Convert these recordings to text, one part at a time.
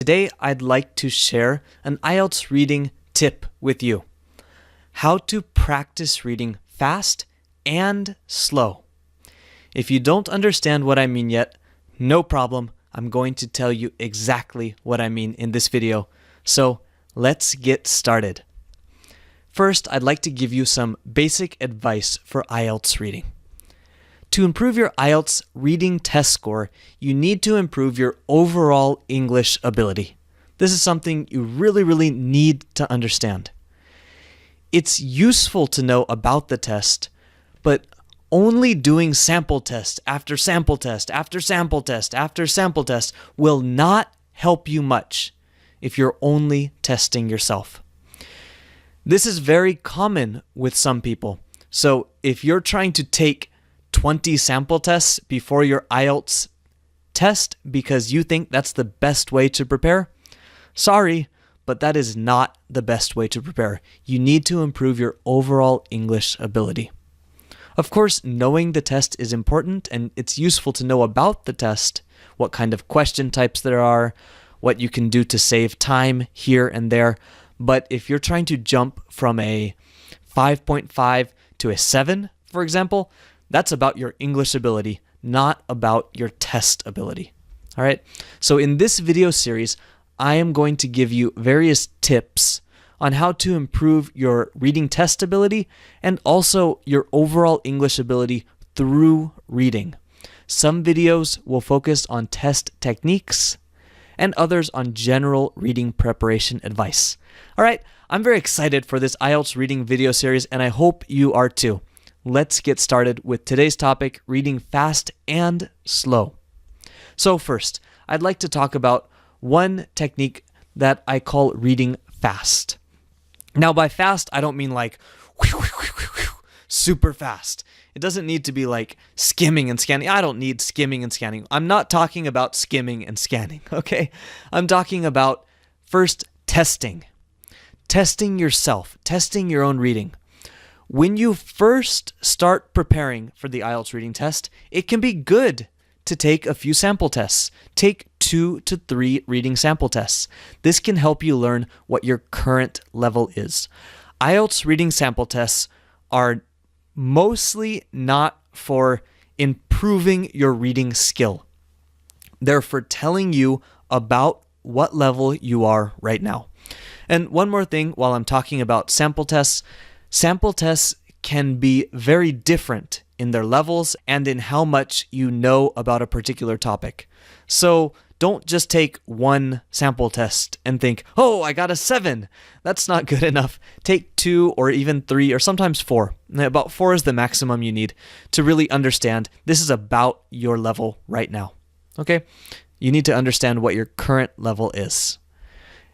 Today, I'd like to share an IELTS reading tip with you. How to practice reading fast and slow. If you don't understand what I mean yet, no problem. I'm going to tell you exactly what I mean in this video. So let's get started. First, I'd like to give you some basic advice for IELTS reading. To improve your IELTS reading test score, you need to improve your overall English ability. This is something you really need to understand. It's useful to know about the test, but only doing sample test after sample test after sample test after sample test will not help you much if you're only testing yourself. This is very common with some people. So if you're trying to take 20 sample tests before your IELTS test because you think that's the best way to prepare, sorry, but that is not the best way to prepare. You need to improve your overall English ability. Of course, knowing the test is important, and it's useful to know about the test, what kind of question types there are, what you can do to save time here and there. But if you're trying to jump from a 5.5 to a 7, for example, that's about your English ability, not about your test ability. All right. So in this video series, I am going to give you various tips on how to improve your reading test ability and also your overall English ability through reading. Some videos will focus on test techniques and others on general reading preparation advice. All right. I'm very excited for this IELTS reading video series, and I hope you are too. Let's get started with today's topic, reading fast and slow. So first, I'd like to talk about one technique that I call reading fast. Now, by fast, I don't mean like super fast. It doesn't need to be like skimming and scanning. I don't need skimming and scanning. I'm not talking about skimming and scanning, okay? I'm talking about first testing yourself, testing your own reading. When you first start preparing for the IELTS reading test, it can be good to take a few sample tests. Take 2 to 3 reading sample tests. This can help you learn what your current level is. IELTS reading sample tests are mostly not for improving your reading skill. They're for telling you about what level you are right now. And one more thing while I'm talking about sample tests can be very different in their levels and in how much you know about a particular topic. So don't just take one sample test and think, oh, I got a 7. That's not good enough. Take 2 or even 3 or sometimes 4. About 4 is the maximum you need to really understand this is about your level right now. Okay? You need to understand what your current level is.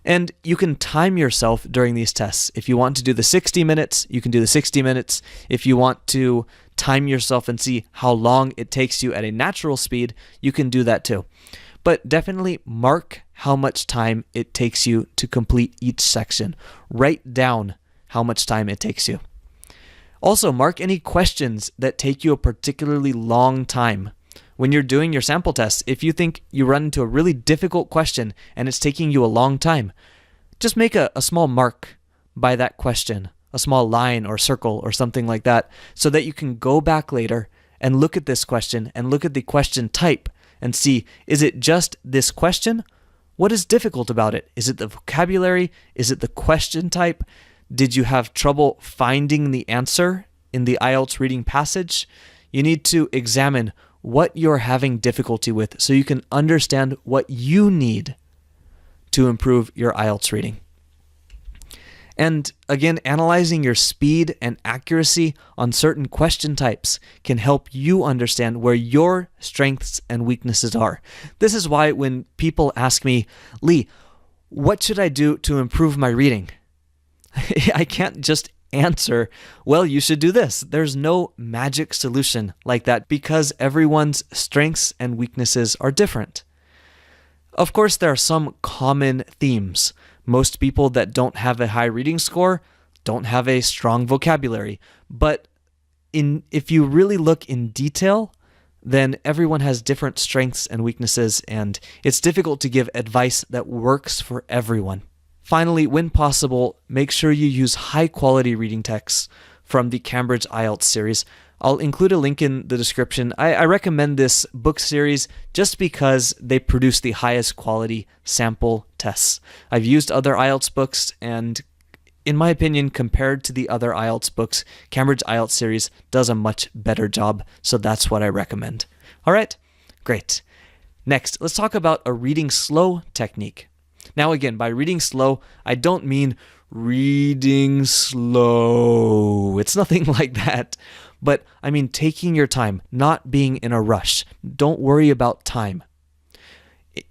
And you can time yourself during these tests. If you want to do the 60 minutes, you can do the 60 minutes. If you want to time yourself and see how long it takes you at a natural speed, you can do that too. But definitely mark how much time it takes you to complete each section. Write down how much time it takes you. Also, mark any questions that take you a particularly long time. When you're doing your sample tests, if you think you run into a really difficult question and it's taking you a long time, just make a small mark by that question, a small line or circle or something like that, so that you can go back later and look at this question and look at the question type and see, is it just this question? What is difficult about it? Is it the vocabulary? Is it the question type? Did you have trouble finding the answer in the IELTS reading passage? You need to examine what you're having difficulty with so you can understand what you need to improve your IELTS reading. And again, analyzing your speed and accuracy on certain question types can help you understand where your strengths and weaknesses are. This is why when people ask me, Lee, what should I do to improve my reading? I can't just answer, well, you should do this. There's no magic solution like that because everyone's strengths and weaknesses are different. Of course, there are some common themes. Most people that don't have a high reading score don't have a strong vocabulary. But if you really look in detail, then everyone has different strengths and weaknesses, and it's difficult to give advice that works for everyone. Finally, when possible, make sure you use high-quality reading texts from the Cambridge IELTS series. I'll include a link in the description. I recommend this book series just because they produce the highest quality sample tests. I've used other IELTS books, and in my opinion, compared to the other IELTS books, Cambridge IELTS series does a much better job, so that's what I recommend. All right, great. Next, let's talk about a reading slow technique. Now again, by reading slow, I don't mean reading slow. It's nothing like that. But I mean taking your time, not being in a rush. Don't worry about time.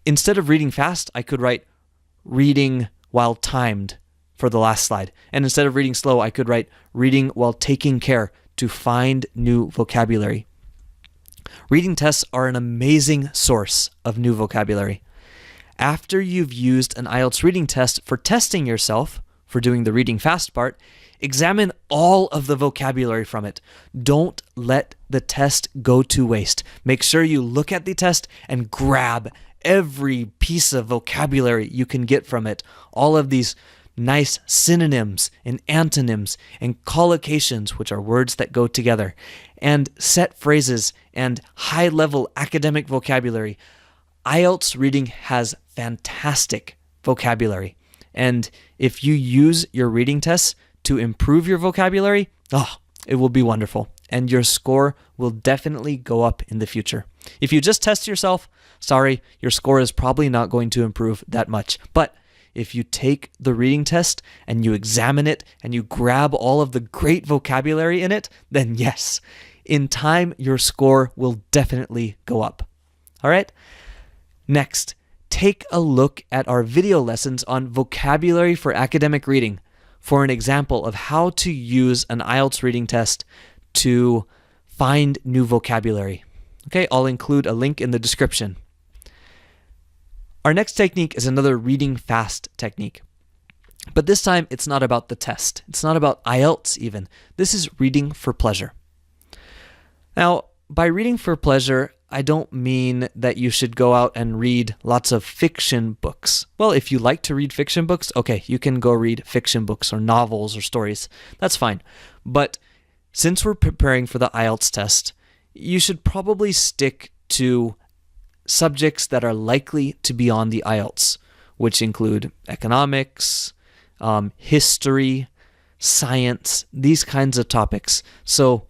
Instead of reading fast, I could write reading while timed for the last slide. And instead of reading slow, I could write reading while taking care to find new vocabulary. Reading tests are an amazing source of new vocabulary. After you've used an IELTS reading test for testing yourself, for doing the reading fast part, examine all of the vocabulary from it. Don't let the test go to waste. Make sure you look at the test and grab every piece of vocabulary you can get from it. All of these nice synonyms and antonyms and collocations, which are words that go together, and set phrases and high-level academic vocabulary. IELTS reading has fantastic vocabulary. And if you use your reading tests to improve your vocabulary, it will be wonderful. And your score will definitely go up in the future. If you just test yourself, sorry, your score is probably not going to improve that much. But if you take the reading test and you examine it and you grab all of the great vocabulary in it, then yes, in time, your score will definitely go up. All right? Next, take a look at our video lessons on vocabulary for academic reading for an example of how to use an IELTS reading test to find new vocabulary. Okay, I'll include a link in the description. Our next technique is another reading fast technique. But this time, it's not about the test. It's not about IELTS even. This is reading for pleasure. Now, by reading for pleasure, I don't mean that you should go out and read lots of fiction books. Well, if you like to read fiction books, okay, you can go read fiction books or novels or stories. That's fine. But since we're preparing for the IELTS test, you should probably stick to subjects that are likely to be on the IELTS, which include economics, history, science, these kinds of topics. So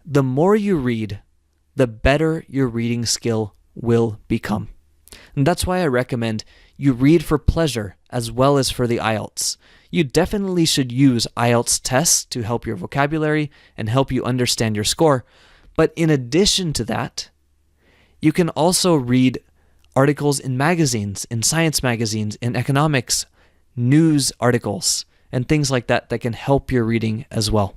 the more you read, the better your reading skill will become. And that's why I recommend you read for pleasure as well as for the IELTS. You definitely should use IELTS tests to help your vocabulary and help you understand your score. But in addition to that, you can also read articles in magazines, in science magazines, in economics, news articles, and things like that that can help your reading as well.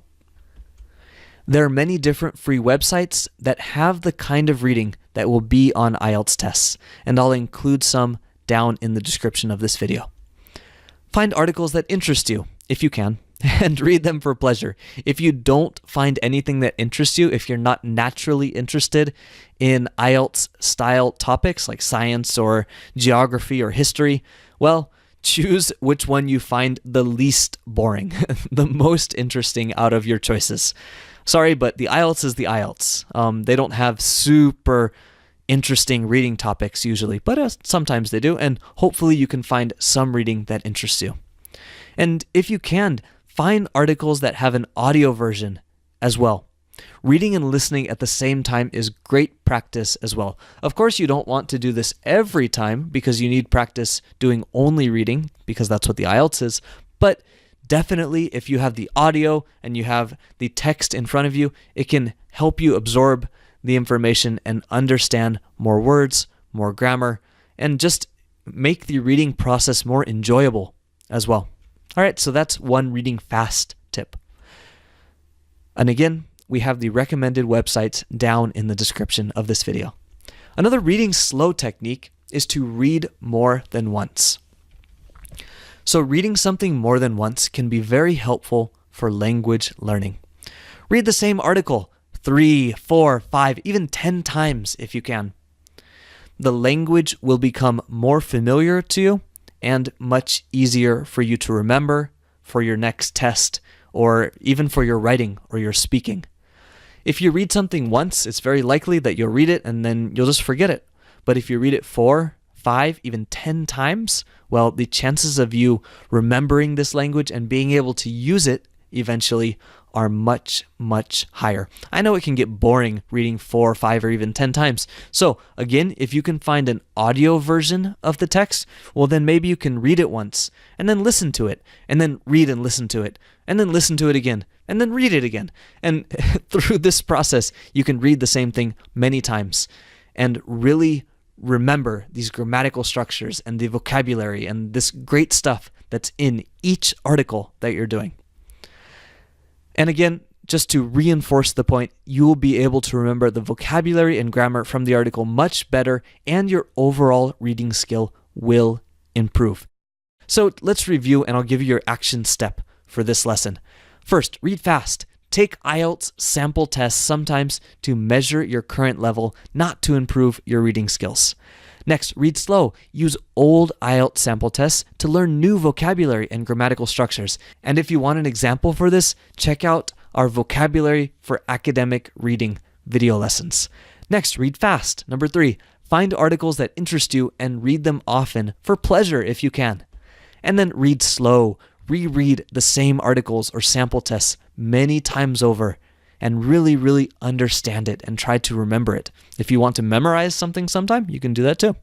There are many different free websites that have the kind of reading that will be on IELTS tests, and I'll include some down in the description of this video. Find articles that interest you, if you can, and read them for pleasure. If you don't find anything that interests you, if you're not naturally interested in IELTS-style topics like science or geography or history, well, choose which one you find the least boring, the most interesting out of your choices. Sorry, but the IELTS is the IELTS. They don't have super interesting reading topics usually, but sometimes they do, and hopefully you can find some reading that interests you. And if you can, find articles that have an audio version as well. Reading and listening at the same time is great practice as well. Of course, you don't want to do this every time because you need practice doing only reading, because that's what the IELTS is, but definitely, if you have the audio and you have the text in front of you, it can help you absorb the information and understand more words, more grammar, and just make the reading process more enjoyable as well. All right, so that's one reading fast tip. And again, we have the recommended websites down in the description of this video. Another reading slow technique is to read more than once. So reading something more than once can be very helpful for language learning. Read the same article 3, 4, 5, even 10 times if you can. The language will become more familiar to you and much easier for you to remember for your next test or even for your writing or your speaking. If you read something once, it's very likely that you'll read it and then you'll just forget it. But if you read it 4, 5, even 10 times, well, the chances of you remembering this language and being able to use it eventually are much, much higher. I know it can get boring reading 4, 5, or even 10 times. So again, if you can find an audio version of the text, well, then maybe you can read it once and then listen to it and then read and listen to it and then listen to it again and then read it again. And through this process, you can read the same thing many times and really remember these grammatical structures and the vocabulary and this great stuff that's in each article that you're doing. And again, just to reinforce the point, you will be able to remember the vocabulary and grammar from the article much better, and your overall reading skill will improve. So let's review, and I'll give you your action step for this lesson. First, read fast. Take IELTS sample tests sometimes to measure your current level, not to improve your reading skills. Next, read slow. Use old IELTS sample tests to learn new vocabulary and grammatical structures. And if you want an example for this, check out our vocabulary for academic reading video lessons. Next, read fast. Number 3, find articles that interest you and read them often for pleasure if you can. And then read slow. Reread the same articles or sample tests many times over and really, really understand it and try to remember it. If you want to memorize something sometime, you can do that too.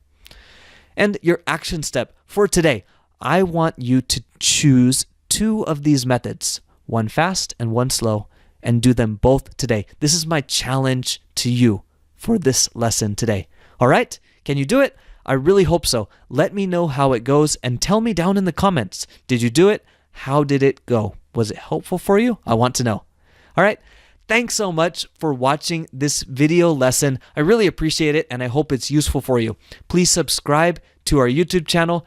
And your action step for today, I want you to choose 2 of these methods, one fast and one slow, and do them both today. This is my challenge to you for this lesson today. All right? Can you do it? I really hope so. Let me know how it goes and tell me down in the comments. Did you do it? How did it go? Was it helpful for you? I want to know. All right. Thanks so much for watching this video lesson. I really appreciate it and I hope it's useful for you. Please subscribe to our YouTube channel